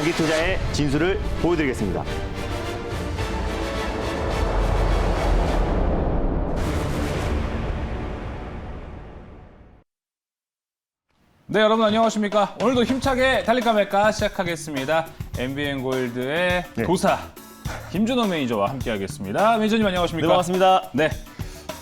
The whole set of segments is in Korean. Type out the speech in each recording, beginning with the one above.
장기투자의 진수를 보여드리겠습니다. 네, 여러분 안녕하십니까? 오늘도 힘차게 달릴까 말까 시작하겠습니다. MBN골드의 네. 도사 김준호 매니저와 함께하겠습니다. 매니저님 안녕하십니까? 네, 반갑습니다. 네.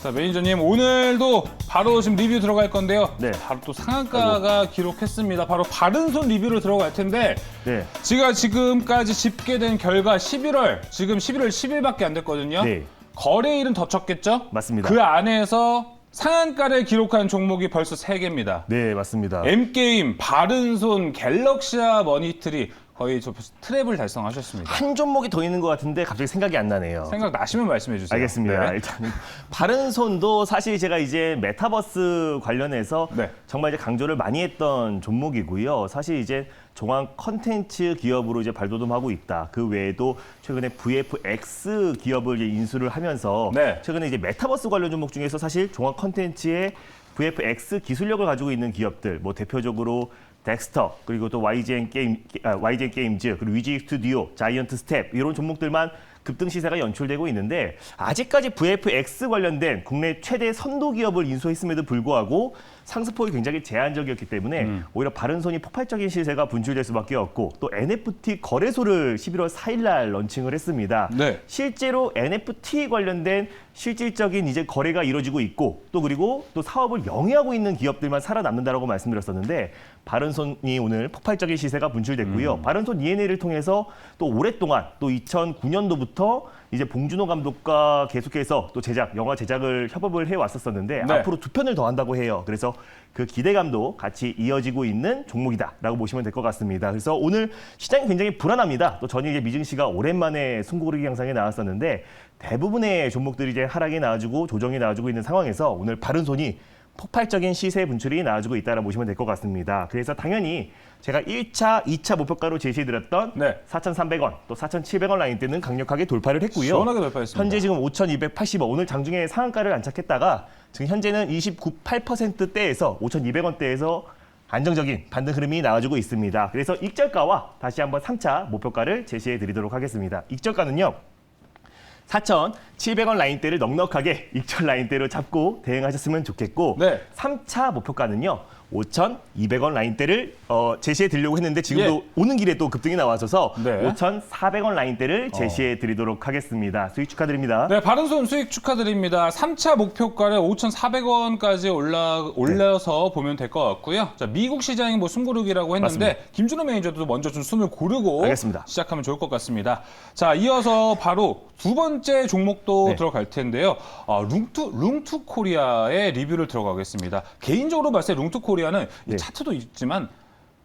자, 매니저님 오늘도 바로 지금 리뷰 들어갈 건데요. 네. 바로 또 상한가가 기록했습니다. 바로 바른손 리뷰로 들어갈 텐데 네. 제가 지금까지 집계된 결과 11월, 지금 11월 10일밖에 안 됐거든요. 네. 거래일은 더 쳤겠죠? 맞습니다. 그 안에서 상한가를 기록한 종목이 벌써 3개입니다. 네, 맞습니다. M게임, 바른손, 갤럭시아 머니트리 거의 저 트랩을 달성하셨습니다. 한 종목이 더 있는 것 같은데 갑자기 생각이 안 나네요. 생각나시면 말씀해 주세요. 알겠습니다. 네. 일단 바른손도 사실 제가 이제 메타버스 관련해서 네. 정말 이제 강조를 많이 했던 종목이고요. 사실 이제 종합 컨텐츠 기업으로 이제 발돋움하고 있다. 그 외에도 최근에 VFX 기업을 이제 인수를 하면서 네. 최근에 이제 메타버스 관련 종목 중에서 사실 종합 컨텐츠의 VFX 기술력을 가지고 있는 기업들, 뭐 대표적으로 덱스터, 그리고 또 YGN 게임즈, 그리고 위지 스튜디오, 자이언트 스텝 이런 종목들만 급등 시세가 연출되고 있는데 아직까지 VFX 관련된 국내 최대 선도 기업을 인수했음에도 불구하고 상승폭이 굉장히 제한적이었기 때문에 오히려 바른손이 폭발적인 시세가 분출될 수밖에 없고 또 NFT 거래소를 11월 4일 날 런칭을 했습니다. 네. 실제로 NFT 관련된 실질적인 이제 거래가 이루어지고 있고 또 그리고 또 사업을 영위하고 있는 기업들만 살아남는다라고 말씀드렸었는데 바른손이 오늘 폭발적인 시세가 분출됐고요. 바른손 ENA를 통해서 또 오랫동안 또 2009년도부터 이제 봉준호 감독과 계속해서 또 영화 제작을 협업을 해왔었었는데 네. 앞으로 2편을 더 한다고 해요. 그래서 그 기대감도 같이 이어지고 있는 종목이다라고 보시면 될 것 같습니다. 그래서 오늘 시장이 굉장히 불안합니다. 또 전일 이제 미증 씨가 오랜만에 숨고르기 양상에 나왔었는데 대부분의 종목들이 이제 하락이 나와주고 조정이 나와주고 있는 상황에서 오늘 바른손이 폭발적인 시세 분출이 나와주고 있다라고 보시면 될 것 같습니다. 그래서 당연히 제가 1차, 2차 목표가로 제시해드렸던 네. 4,300원, 또 4,700원 라인대는 강력하게 돌파를 했고요. 시원하게 돌파했습니다. 현재 지금 5,280원, 오늘 장중에 상한가를 안착했다가 지금 현재는 29.8%대에서 5,200원대에서 안정적인 반등 흐름이 나와주고 있습니다. 그래서 익절가와 다시 한번 3차 목표가를 제시해드리도록 하겠습니다. 익절가는요. 4,700원 라인대를 넉넉하게 익절 라인대로 잡고 대응하셨으면 좋겠고 네. 3차 목표가는요. 5,200원 라인대를 제시해 드리려고 했는데 지금도 예. 오는 길에 또 급등이 나와서서 네. 5,400원 라인대를 제시해 드리도록 하겠습니다. 수익 축하드립니다. 네, 바른손 수익 축하드립니다. 3차 목표가를 5,400원까지 올려서 보면 될 것 같고요. 자, 미국 시장이 뭐 숨고르기라고 했는데 맞습니다. 김준호 매니저도 먼저 좀 숨을 고르고 알겠습니다. 시작하면 좋을 것 같습니다. 자, 이어서 바로 두 번째 종목도 네. 들어갈 텐데요. 룽투 코리아의 리뷰를 들어가겠습니다. 개인적으로 봤을 때 룽투 코리아는 이 네. 차트도 있지만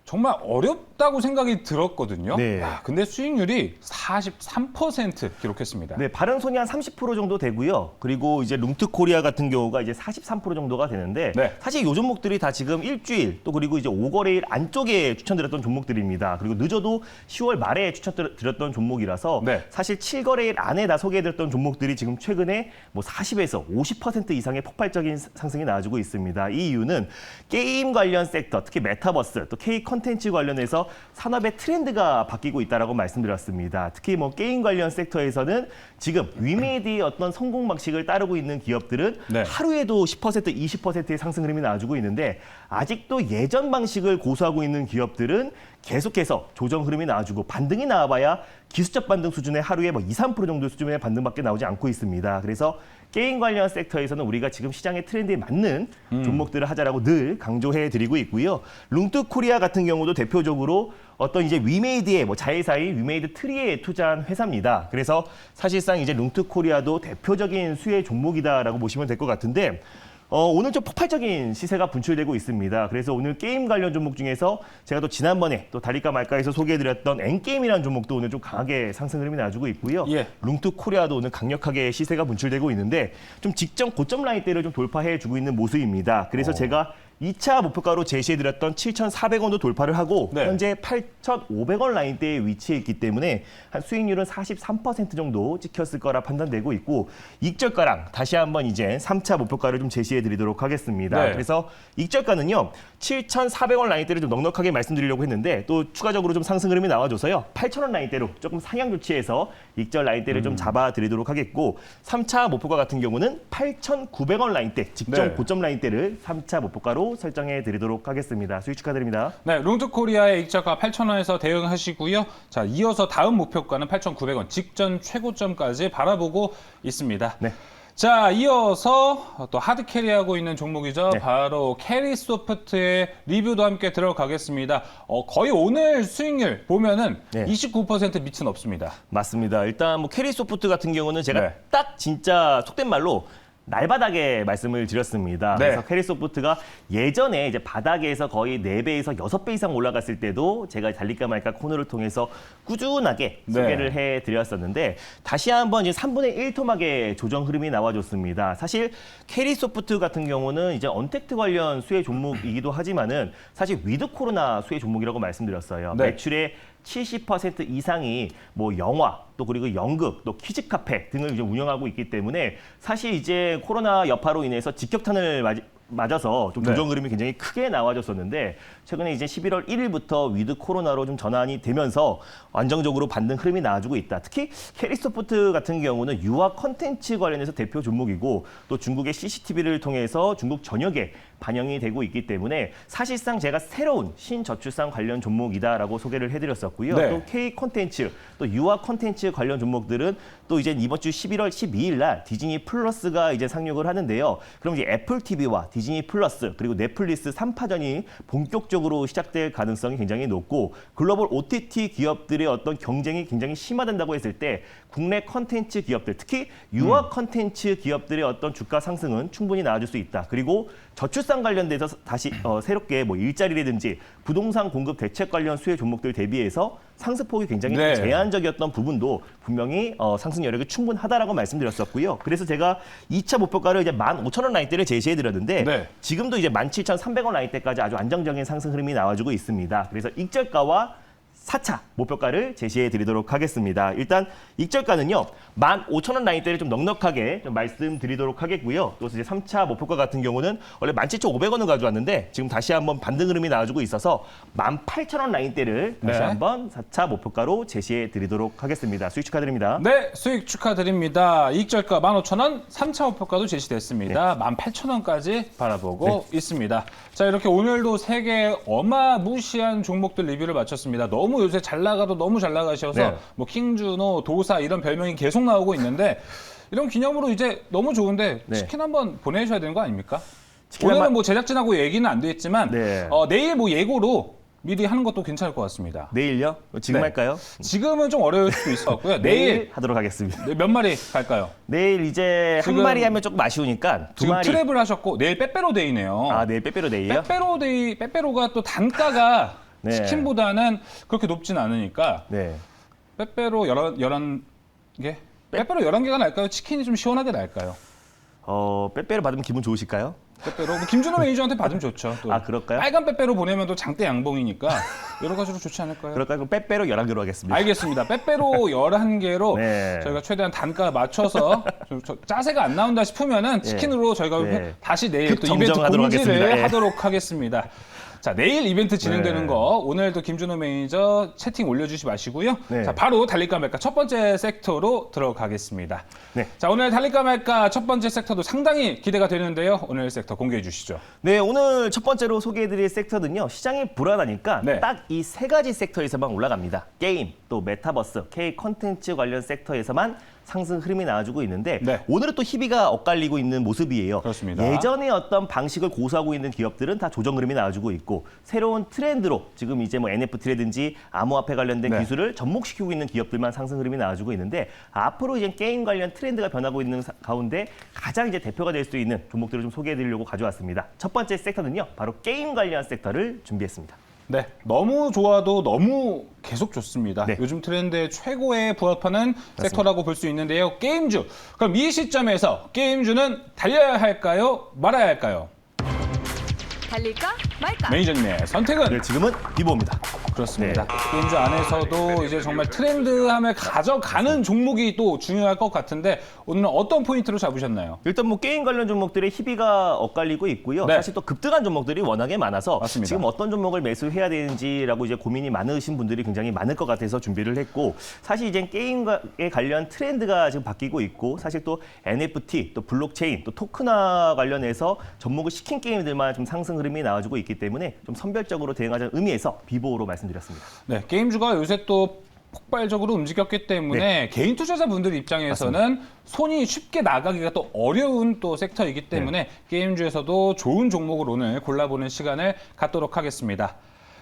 정말 어렵다고 생각이 들었거든요. 네. 근데 수익률이 43% 기록했습니다. 네, 바른손이 한 30% 정도 되고요. 그리고 이제 룽트코리아 같은 경우가 이제 43% 정도가 되는데 네. 사실 이 종목들이 다 지금 일주일 또 그리고 이제 5거래일 안쪽에 추천드렸던 종목들입니다. 그리고 늦어도 10월 말에 추천드렸던 종목이라서 네. 사실 7거래일 안에 다 소개해드렸던 종목들이 지금 최근에 뭐 40에서 50% 이상의 폭발적인 상승이 나와주고 있습니다. 이 이유는 게임 관련 섹터, 특히 메타버스, 또 K 컨텐츠 관련해서 산업의 트렌드가 바뀌고 있다라고 말씀드렸습니다. 특히 뭐 게임 관련 섹터에서는 지금 위메이드의 어떤 성공 방식을 따르고 있는 기업들은 네. 하루에도 10%, 20%의 상승 흐름이 나와주고 있는데 아직도 예전 방식을 고수하고 있는 기업들은 계속해서 조정 흐름이 나와주고 반등이 나와봐야 기술적 반등 수준의 하루에 뭐 2, 3% 정도 수준의 반등밖에 나오지 않고 있습니다. 그래서 게임 관련 섹터에서는 우리가 지금 시장의 트렌드에 맞는 종목들을 하자라고 늘 강조해드리고 있고요. 룽투코리아 같은 경우도 대표적으로 어떤 이제 위메이드의 뭐 자회사인 위메이드 트리에 투자한 회사입니다. 그래서 사실상 이제 룽투코리아도 대표적인 수혜 종목이다라고 보시면 될 것 같은데 오늘 좀 폭발적인 시세가 분출되고 있습니다. 그래서 오늘 게임 관련 종목 중에서 제가 또 지난번에 또 다릴까 말까에서 소개해드렸던 N게임이라는 종목도 오늘 좀 강하게 상승 흐름이 나와주고 있고요. 예. 룽투코리아도 오늘 강력하게 시세가 분출되고 있는데 좀 직전 고점 라인대를 좀 돌파해주고 있는 모습입니다. 그래서 제가 2차 목표가로 제시해드렸던 7,400원도 돌파를 하고 네. 현재 8,500원 라인대에 위치해 있기 때문에 한 수익률은 43% 정도 찍혔을 거라 판단되고 있고 익절가랑 다시 한번 이제 3차 목표가를 좀 제시해드리도록 하겠습니다. 네. 그래서 익절가는요 7,400원 라인대를 좀 넉넉하게 말씀드리려고 했는데 또 추가적으로 좀 상승 흐름이 나와줘서요 8,000원 라인대로 조금 상향 조치해서 익절 라인대를 좀 잡아드리도록 하겠고 3차 목표가 같은 경우는 8,900원 라인대 직전 네. 고점 라인대를 3차 목표가로 설정해 드리도록 하겠습니다. 수익 축하드립니다. 네, 롱투코리아의 익절가 8,000원에서 대응하시고요. 자, 이어서 다음 목표가는 8,900원, 직전 최고점까지 바라보고 있습니다. 네. 자, 이어서 또 하드 캐리하고 있는 종목이죠. 네. 바로 캐리소프트의 리뷰도 함께 들어가겠습니다. 거의 오늘 수익률 보면은 네. 29% 밑은 없습니다. 맞습니다. 일단 뭐 캐리소프트 같은 경우는 제가 네. 딱 진짜 속된 말로 날바닥에 말씀을 드렸습니다. 네. 그래서 캐리소프트가 예전에 이제 바닥에서 거의 4배에서 6배 이상 올라갔을 때도 제가 달릴까 말까 코너를 통해서 꾸준하게 네. 소개를 해드렸었는데 다시 한번 이제 3분의 1 토막의 조정 흐름이 나와줬습니다. 사실 캐리소프트 같은 경우는 이제 언택트 관련 수혜 종목이기도 하지만은 사실 위드 코로나 수혜 종목이라고 말씀드렸어요. 네. 매출의 70% 이상이 뭐 영화 또 그리고 연극 또 키즈 카페 등을 이제 운영하고 있기 때문에 사실 이제 코로나 여파로 인해서 직격탄을 맞아서 좀 네. 조정 흐름이 굉장히 크게 나와줬었는데 최근에 이제 11월 1일부터 위드 코로나로 좀 전환이 되면서 안정적으로 반등 흐름이 나와주고 있다. 특히 캐리소프트 같은 경우는 유아 컨텐츠 관련해서 대표 종목이고 또 중국의 CCTV를 통해서 중국 전역에 반영이 되고 있기 때문에 사실상 제가 새로운 신저출산 관련 종목이다라고 소개를 해드렸었고요. 네. 또 K 콘텐츠, 또 유아 콘텐츠 관련 종목들은 또 이제 이번 주 11월 12일 날 디즈니 플러스가 이제 상륙을 하는데요. 그럼 이제 애플 TV와 디즈니 플러스 그리고 넷플릭스 3파전이 본격적으로 시작될 가능성이 굉장히 높고 글로벌 OTT 기업들의 어떤 경쟁이 굉장히 심화된다고 했을 때 국내 콘텐츠 기업들 특히 유아 콘텐츠 기업들의 어떤 주가 상승은 충분히 나와줄 수 있다. 그리고 저출산 관련돼서 다시 새롭게 뭐 일자리라든지 부동산 공급 대책 관련 수혜 종목들 대비해서 상승폭이 굉장히 네. 제한적이었던 부분도 분명히 상승 여력이 충분하다라고 말씀드렸었고요. 그래서 제가 2차 목표가를 이제 15,000원 라인대를 제시해드렸는데 네. 지금도 이제 17,300원 라인대까지 아주 안정적인 상승 흐름이 나와주고 있습니다. 그래서 익절가와 4차 목표가를 제시해 드리도록 하겠습니다. 일단 익절가는요. 15,000원 라인대를 좀 넉넉하게 좀 말씀드리도록 하겠고요. 또 이제 3차 목표가 같은 경우는 원래 17,500원을 가져왔는데 지금 다시 한번 반등 흐름이 나와주고 있어서 18,000원 라인대를 다시 네. 한번 4차 목표가로 제시해 드리도록 하겠습니다. 수익 축하드립니다. 네, 수익 축하드립니다. 익절가 15,000원, 3차 목표가도 제시됐습니다. 18,000원까지 바라보고 있습니다. 자, 이렇게 오늘도 3개 어마무시한 종목들 리뷰를 마쳤습니다. 너무 요새 잘 나가도 너무 잘 나가셔서 네. 뭐 킹주노, 도사 이런 별명이 계속 나오고 있는데 이런 기념으로 이제 너무 좋은데 네. 치킨 한번 보내셔야 되는 거 아닙니까? 치킨 오늘은 한번- 뭐 제작진하고 얘기는 안 됐지만 네. 내일 뭐 예고로 미리 하는 것도 괜찮을 것 같습니다. 내일요? 지금 네. 할까요? 지금은 좀 어려울 수도 있을 것 같고요. 내일 하도록 하겠습니다. 몇 마리 갈까요? 내일 이제 지금- 한 마리 하면 조금 아쉬우니까 두 지금 마리. 트랩을 하셨고 내일 빼빼로데이네요. 아, 내일 빼빼로데이요? 빼빼로가 또 단가가 네. 치킨보다는 그렇게 높진 않으니까 네. 빼빼로 11개? 빼빼로 11개가 날까요? 치킨이 좀 시원하게 날까요? 빼빼로 받으면 기분 좋으실까요? 빼빼로 뭐 김준호 매니저한테 받으면 좋죠. 또 아, 그럴까요? 빨간 빼빼로 보내면 또 장대 양봉이니까 여러 가지로 좋지 않을까요? 그럴까요? 그럼 빼빼로 11개로 하겠습니다. 알겠습니다. 빼빼로 11개로 네. 저희가 최대한 단가 맞춰서 짜세가 안 나온다 싶으면은 치킨으로 저희가 네. 다시 내일 또 이벤트 급정정하도록 공지를 하겠습니다. 예. 하도록 하겠습니다. 자, 내일 이벤트 진행되는 네. 거 오늘도 김준호 매니저 채팅 올려주시 마시고요. 네. 자, 바로 달릴까 말까 첫 번째 섹터로 들어가겠습니다. 네. 자, 오늘 달릴까 말까 첫 번째 섹터도 상당히 기대가 되는데요. 오늘 섹터 공개해 주시죠. 네, 오늘 첫 번째로 소개해드릴 섹터는요. 시장이 불안하니까 네. 딱 이 세 가지 섹터에서만 올라갑니다. 게임, 또 메타버스, K 콘텐츠 관련 섹터에서만 상승 흐름이 나와주고 있는데 네. 오늘은 또 희비가 엇갈리고 있는 모습이에요. 그렇습니다. 예전에 어떤 방식을 고수하고 있는 기업들은 다 조정 흐름이 나와주고 있고 새로운 트렌드로 지금 이제 뭐 NFT라든지 암호화폐 관련된 네. 기술을 접목시키고 있는 기업들만 상승 흐름이 나와주고 있는데 앞으로 이제 게임 관련 트렌드가 변하고 있는 가운데 가장 이제 대표가 될 수 있는 종목들을 좀 소개해드리려고 가져왔습니다. 첫 번째 섹터는요, 바로 게임 관련 섹터를 준비했습니다. 네, 너무 좋아도 너무 계속 좋습니다. 네. 요즘 트렌드에 최고에 부합하는 섹터라고 볼 수 있는데요. 게임주. 그럼 이 시점에서 게임주는 달려야 할까요? 말아야 할까요? 달릴까 말까? 매니저님의 선택은 네, 지금은 비보입니다. 그렇습니다. 게임주 안에서도 이제 정말 트렌드함을 가져가는 종목이 또 중요할 것 같은데 오늘은 어떤 포인트로 잡으셨나요? 일단 뭐 게임 관련 종목들의 희비가 엇갈리고 있고요. 네. 사실 또 급등한 종목들이 워낙에 많아서 맞습니다. 지금 어떤 종목을 매수해야 되는지라고 이제 고민이 많으신 분들이 굉장히 많을 것 같아서 준비를 했고, 사실 이제 게임에 관련 트렌드가 지금 바뀌고 있고, 사실 또 NFT, 또 블록체인, 또 토큰화 관련해서 접목을 시킨 게임들만 좀 상승 흐름이 나와주고 있기 때문에 좀 선별적으로 대응하자는 의미에서 비보로 말씀드렸습니다. 네, 게임주가 요새 또 폭발적으로 움직였기 때문에 개인 투자자분들 입장에서는 손이 쉽게 나가기가 또 어려운 또 섹터이기 때문에 게임주에서도 좋은 종목을 오늘 골라보는 시간을 갖도록 하겠습니다.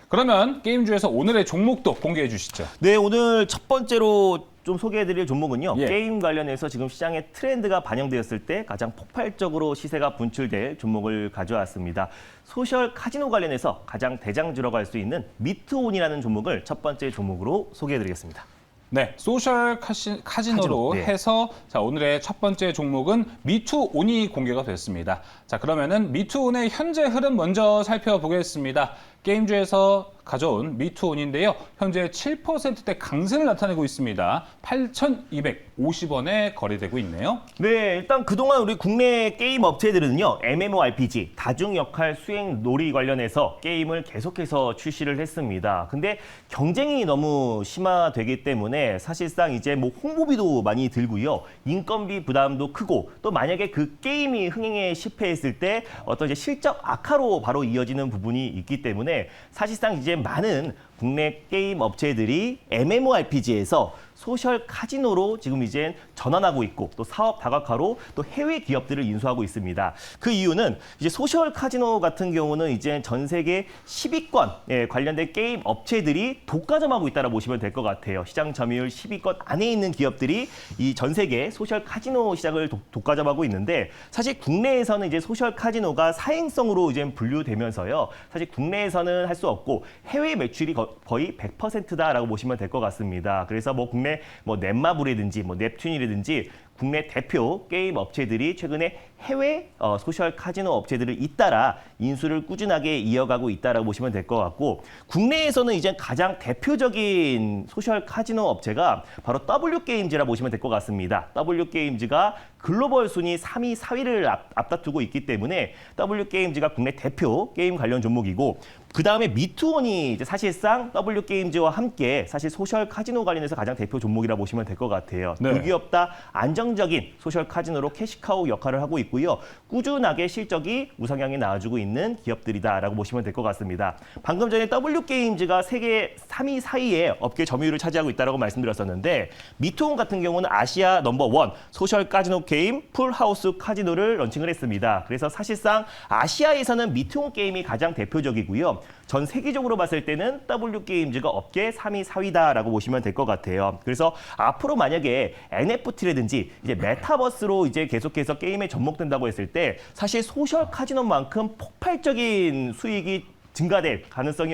그러면 게임주에서 오늘의 종목도 공개해 주시죠. 네, 오늘 첫 번째로 좀 소개해드릴 종목은요. 예. 게임 관련해서 지금 시장의 트렌드가 반영되었을 때 가장 폭발적으로 시세가 분출될 종목을 가져왔습니다. 소셜 카지노 관련해서 가장 대장주라고 할 수 있는 미트온이라는 종목을 첫 번째 종목으로 소개해드리겠습니다. 네, 소셜 카지노로 네. 해서 자, 오늘의 첫 번째 종목은 미투온이 공개가 됐습니다. 자, 그러면은 미투온의 현재 흐름 먼저 살펴보겠습니다. 게임주에서 가져온 미투온인데요. 현재 7%대 강세를 나타내고 있습니다. 8,250원에 거래되고 있네요. 네, 일단 그동안 우리 국내 게임 업체들은요, MMORPG, 다중역할 수행 놀이 관련해서 게임을 계속해서 출시를 했습니다. 근데 경쟁이 너무 심화되기 때문에 사실상 이제 뭐 홍보비도 많이 들고요, 인건비 부담도 크고, 또 만약에 그 게임이 흥행에 실패했을 때 어떤 이제 실적 악화로 바로 이어지는 부분이 있기 때문에 사실상 이제 많은 국내 게임 업체들이 MMORPG에서 소셜 카지노로 지금 이제 전환하고 있고, 또 사업 다각화로 또 해외 기업들을 인수하고 있습니다. 그 이유는 이제 소셜 카지노 같은 경우는 이제 전 세계 10위권 관련된 게임 업체들이 독과점하고 있다고 보시면 될 것 같아요. 시장 점유율 10위권 안에 있는 기업들이 이 전 세계 소셜 카지노 시장을 독과점하고 있는데, 사실 국내에서는 이제 소셜 카지노가 사행성으로 이제 분류되면서요, 사실 국내에서는 할 수 없고 해외 매출이 거의 100%다라고 보시면 될 것 같습니다. 그래서 뭐 국내 뭐 넷마블이든지 뭐 넵튠이라든지 국내 대표 게임 업체들이 최근에 해외 소셜 카지노 업체들을 잇따라 인수를 꾸준하게 이어가고 있다라고 보시면 될 것 같고, 국내에서는 이제 가장 대표적인 소셜 카지노 업체가 바로 W게임즈라 보시면 될 것 같습니다. W게임즈가 글로벌 순위 3위, 4위를 앞다투고 있기 때문에 W게임즈가 국내 대표 게임 관련 종목이고, 그 다음에 미투온이 이제 사실상 W게임즈와 함께 사실 소셜 카지노 관련해서 가장 대표 종목이라 보시면 될 것 같아요. 네. 두 기업 다 안정적인 소셜 카지노로 캐시카우 역할을 하고 있고요. 꾸준하게 실적이 우상향에 나와주고 있는 기업들이다라고 보시면 될 것 같습니다. 방금 전에 W게임즈가 세계 3위, 4위의 업계 점유율을 차지하고 있다고 말씀드렸었는데, 미투온 같은 경우는 아시아 넘버1 소셜 카지노 게임 풀하우스 카지노를 런칭을 했습니다. 그래서 사실상 아시아에서는 미투온 게임이 가장 대표적이고요. 전 세계적으로 봤을 때는 W게임즈가 업계 3위, 4위다라고 보시면 될 것 같아요. 그래서 앞으로 만약에 NFT라든지 이제 메타버스로 이제 계속해서 게임에 접목된다고 했을 때 사실 소셜 카지노만큼 폭발적인 수익이 증가될 가능성이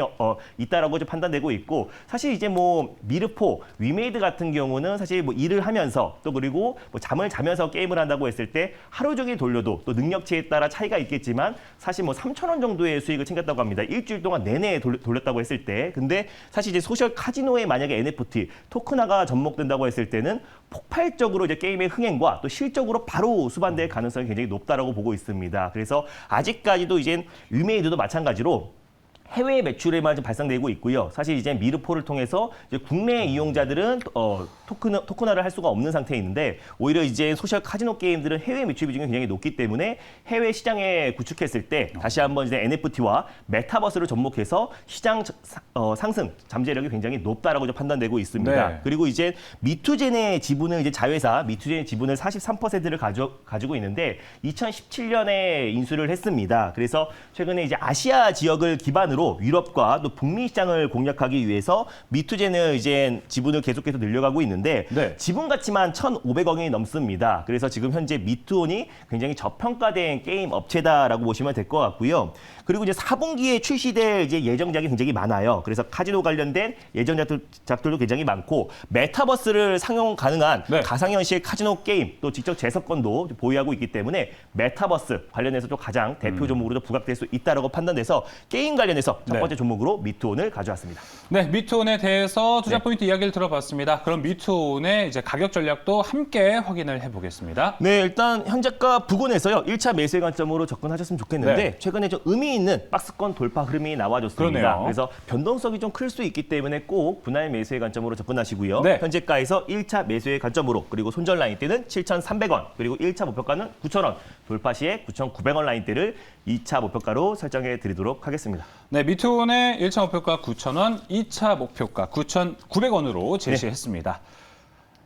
있다라고 좀 판단되고 있고, 사실 이제 뭐 미르포, 위메이드 같은 경우는 사실 뭐 일을 하면서 또 그리고 뭐 잠을 자면서 게임을 한다고 했을 때 하루 종일 돌려도 또 능력치에 따라 차이가 있겠지만 사실 뭐 3,000원 정도의 수익을 챙겼다고 합니다. 일주일 동안 내내 돌렸다고 했을 때. 근데 사실 이제 소셜 카지노에 만약에 NFT, 토큰화가 접목된다고 했을 때는 폭발적으로 이제 게임의 흥행과 또 실적으로 바로 수반될 가능성이 굉장히 높다라고 보고 있습니다. 그래서 아직까지도 이제 위메이드도 마찬가지로 해외 매출에만 좀 발생되고 있고요. 사실 이제 미르포를 통해서 이제 국내 이용자들은 토큰화를 할 수가 없는 상태에 있는데, 오히려 이제 소셜 카지노 게임들은 해외 매출 비중이 굉장히 높기 때문에 해외 시장에 구축했을 때 다시 한번 이제 NFT와 메타버스를 접목해서 시장 상승 잠재력이 굉장히 높다라고 좀 판단되고 있습니다. 네. 그리고 이제 미투젠의 지분을 이제 자회사 미투젠의 지분을 43%를 가지고 있는데 2017년에 인수를 했습니다. 그래서 최근에 이제 아시아 지역을 기반으로 중심으로 유럽과 또 북미 시장을 공략하기 위해서 미투제는 이제 지분을 계속해서 늘려가고 있는데 네. 지분 가치만 1,500억이 넘습니다. 그래서 지금 현재 미투온이 굉장히 저평가된 게임 업체다라고 보시면 될 것 같고요. 그리고 이제 4분기에 출시될 이제 예정작이 굉장히 많아요. 그래서 카지노 관련된 예정작들도 굉장히 많고 메타버스를 상용 가능한 네. 가상현실 카지노 게임 또 직접 재석권도 보유하고 있기 때문에 메타버스 관련해서도 가장 대표 종목으로 부각될 수 있다라고 판단돼서 게임 관련해서 첫 네. 번째 종목으로 미투온을 가져왔습니다. 네, 미투온에 대해서 투자 포인트 이야기를 들어봤습니다. 그럼 미투온의 이제 가격 전략도 함께 확인을 해보겠습니다. 네, 일단 현재가 부근에서요. 1차 매수의 관점으로 접근하셨으면 좋겠는데 네. 최근에 좀 의미 있는 박스권 돌파 흐름이 나와줬습니다. 그러네요. 그래서 변동성이 좀 클 수 있기 때문에 꼭 분할 매수의 관점으로 접근하시고요. 네. 현재가에서 1차 매수의 관점으로 그리고 손절 라인대는 7,300원 그리고 1차 목표가는 9,000원 돌파 시에 9,900원 라인대를 2차 목표가로 설정해 드리도록 하겠습니다. 네, 미투온의 1차 목표가 9,000원, 2차 목표가 9,900원으로 제시했습니다.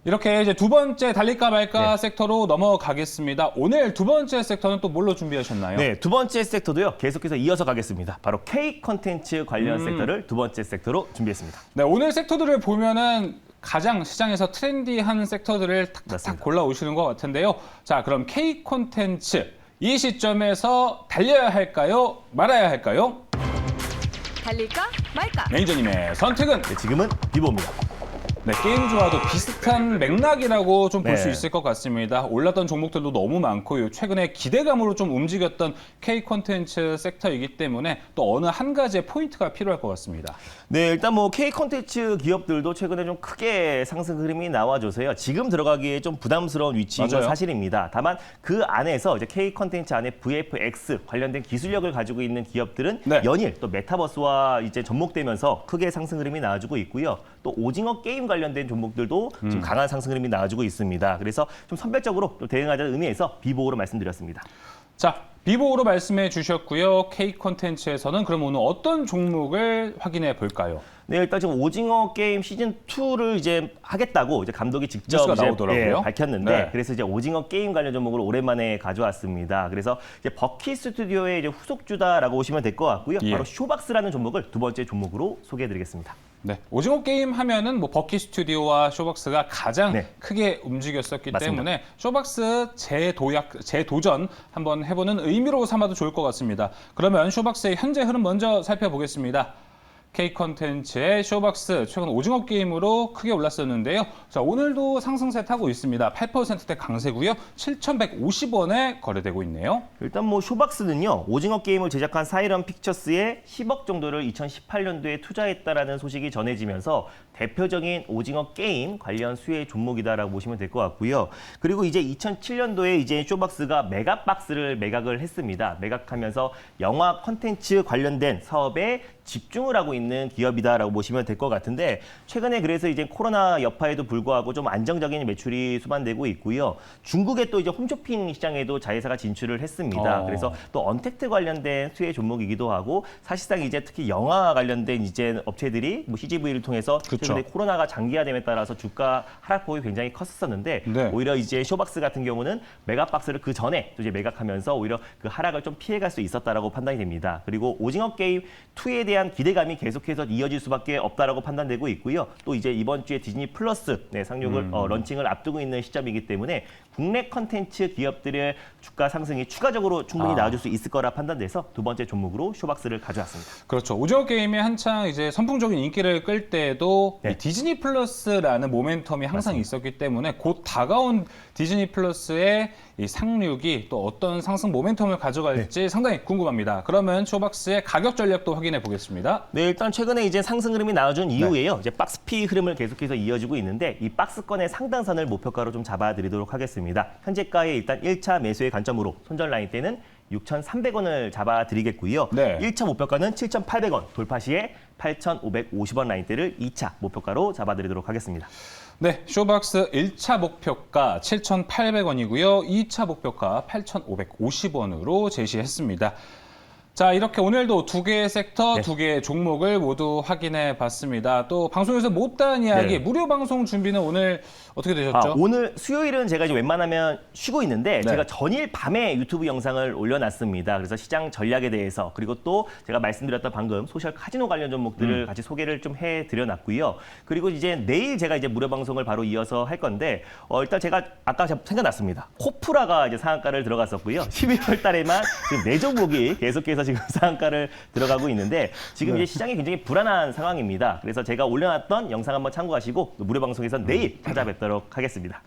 이렇게 이제 두 번째 달릴까 말까 네. 섹터로 넘어가겠습니다. 오늘 두 번째 섹터는 또 뭘로 준비하셨나요? 네, 두 번째 섹터도요. 계속해서 이어서 가겠습니다. 바로 K 콘텐츠 관련 섹터를 두 번째 섹터로 준비했습니다. 네, 오늘 섹터들을 보면은 가장 시장에서 트렌디한 섹터들을 탁탁탁 맞습니다. 골라오시는 것 같은데요. 자, 그럼 K 콘텐츠 이 시점에서 달려야 할까요? 말아야 할까요? 달릴까 말까? 매니저님의 선택은 네, 지금은 비보입니다. 네, 게임 좋아도 비슷한 맥락이라고 좀 볼 수 네. 있을 것 같습니다. 올랐던 종목들도 너무 많고요. 최근에 기대감으로 좀 움직였던 K 콘텐츠 섹터이기 때문에 또 어느 한 가지의 포인트가 필요할 것 같습니다. 네, 일단 뭐 K 콘텐츠 기업들도 최근에 좀 크게 상승 흐름이 나와줘서요. 지금 들어가기에 좀 부담스러운 위치인 건 맞아요. 사실입니다. 다만 그 안에서 이제 K 콘텐츠 안에 VFX 관련된 기술력을 가지고 있는 기업들은 네. 연일 또 메타버스와 이제 접목되면서 크게 상승 흐름이 나와주고 있고요. 또 오징어 게임 관련된 종목들도 지금 강한 상승 흐름이 나와주고 있습니다. 그래서 좀 선별적으로 또 대응하자는 의미에서 비보호로 말씀드렸습니다. 자, 비보호로 말씀해 주셨고요. K 콘텐츠에서는 그럼 오늘 어떤 종목을 확인해 볼까요? 네, 일단 지금 오징어 게임 시즌 2를 이제 하겠다고 이제 감독이 직접 뉴스가 이제, 나오더라고요. 밝혔는데 네. 그래서 이제 오징어 게임 관련 종목을 오랜만에 가져왔습니다. 그래서 이제 버킷 스튜디오의 이제 후속주다라고 보시면 될 것 같고요. 예. 바로 쇼박스라는 종목을 두 번째 종목으로 소개해드리겠습니다. 네, 오징어 게임 하면은 뭐 버킷 스튜디오와 쇼박스가 가장 네. 크게 움직였었기 맞습니다. 때문에 쇼박스 재도전 한번 해보는 의미로 삼아도 좋을 것 같습니다. 그러면 쇼박스의 현재 흐름 먼저 살펴보겠습니다. K 콘텐츠의 쇼박스 최근 오징어 게임으로 크게 올랐었는데요. 자, 오늘도 상승세 타고 있습니다. 8%대 강세고요. 7,150원에 거래되고 있네요. 일단 뭐 쇼박스는요. 오징어 게임을 제작한 사이런 픽처스에 10억 정도를 2018년도에 투자했다라는 소식이 전해지면서 대표적인 오징어 게임 관련 수혜 종목이다라고 보시면 될 것 같고요. 그리고 이제 2007년도에 이제 쇼박스가 메가박스를 매각을 했습니다. 매각하면서 영화 콘텐츠 관련된 사업에 집중을 하고 있는 기업이다라고 보시면 될 것 같은데 최근에 그래서 이제 코로나 여파에도 불구하고 좀 안정적인 매출이 수반되고 있고요. 중국의 또 이제 홈쇼핑 시장에도 자회사가 진출을 했습니다. 그래서 또 언택트 관련된 수혜 종목이기도 하고 사실상 이제 특히 영화 관련된 이제 업체들이 뭐 CGV를 통해서 그쵸. 최근에 코로나가 장기화됨에 따라서 주가 하락폭이 굉장히 컸었는데 네. 오히려 이제 쇼박스 같은 경우는 메가박스를 그 전에 또 이제 매각하면서 오히려 그 하락을 좀 피해갈 수 있었다라고 판단이 됩니다. 그리고 오징어 게임 2에 대한 기대감이 계속해서 이어질 수밖에 없다라고 판단되고 있고요. 또 이제 이번 주에 디즈니 플러스 상륙을 런칭을 앞두고 있는 시점이기 때문에 국내 컨텐츠 기업들의 주가 상승이 추가적으로 충분히 나와줄 수 있을 거라 판단돼서 두 번째 종목으로 쇼박스를 가져왔습니다. 그렇죠. 오징어 게임이 한창 이제 선풍적인 인기를 끌 때에도 네. 이 디즈니 플러스라는 모멘텀이 항상 있었기 때문에 곧 다가온 디즈니 플러스의 이 상륙이 또 어떤 상승 모멘텀을 가져갈지 상당히 궁금합니다. 그러면 쇼박스의 가격 전략도 확인해 보겠습니다. 네, 일단 최근에 이제 상승 흐름이 나와준 이후에요. 이제 박스피 흐름을 계속해서 이어지고 있는데 이 박스권의 상단선을 목표가로 좀 잡아드리도록 하겠습니다. 현재가의 일단 1차 매수의 관점으로 손절 라인 때는 6,300원을 잡아드리겠고요. 네. 1차 목표가는 7,800원, 돌파 시에 8,550원 라인대를 2차 목표가로 잡아드리도록 하겠습니다. 네, 쇼박스 1차 목표가 7,800원이고요. 2차 목표가 8,550원으로 제시했습니다. 자, 이렇게 오늘도 두 개의 섹터, 네. 두 개의 종목을 모두 확인해 봤습니다. 또 방송에서 못다한 이야기, 네. 무료 방송 준비는 오늘 어떻게 되셨죠? 오늘 수요일은 제가 이제 웬만하면 쉬고 있는데 네. 제가 전일 밤에 유튜브 영상을 올려놨습니다. 그래서 시장 전략에 대해서 그리고 또 제가 말씀드렸던 방금 소셜 카지노 관련 종목들을 같이 소개를 좀 해드려놨고요. 그리고 이제 내일 제가 이제 무료 방송을 바로 이어서 할 건데 일단 제가 아까 생각났습니다. 코프라가 이제 상한가를 들어갔었고요. 11월 달에만 지금 4종목이 계속해서 지금 상한가를 들어가고 있는데 지금 이제 시장이 굉장히 불안한 상황입니다. 그래서 제가 올려놨던 영상 한번 참고하시고 무료 방송에서 내일 찾아뵙도록 하겠습니다.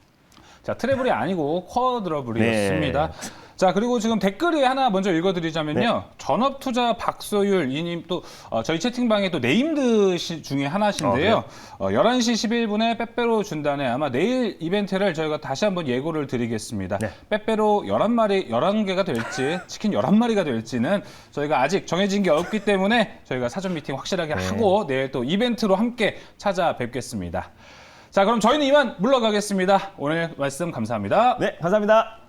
자, 트래블이 아니고 쿼드러블이었습니다. 네. 자, 그리고 지금 댓글이 하나 먼저 읽어드리자면요. 네. 전업투자 박소율 이님 또 저희 채팅방에 또 네임드 중에 하나신데요. 11시 11분에 빼빼로 준다네. 아마 내일 이벤트를 저희가 다시 한번 예고를 드리겠습니다. 네. 빼빼로 11개가 될지 치킨 11마리가 될지는 저희가 아직 정해진 게 없기 때문에 저희가 사전 미팅 확실하게 하고 내일 또 이벤트로 함께 찾아뵙겠습니다. 자, 그럼 저희는 이만 물러가겠습니다. 오늘 말씀 감사합니다. 네, 감사합니다.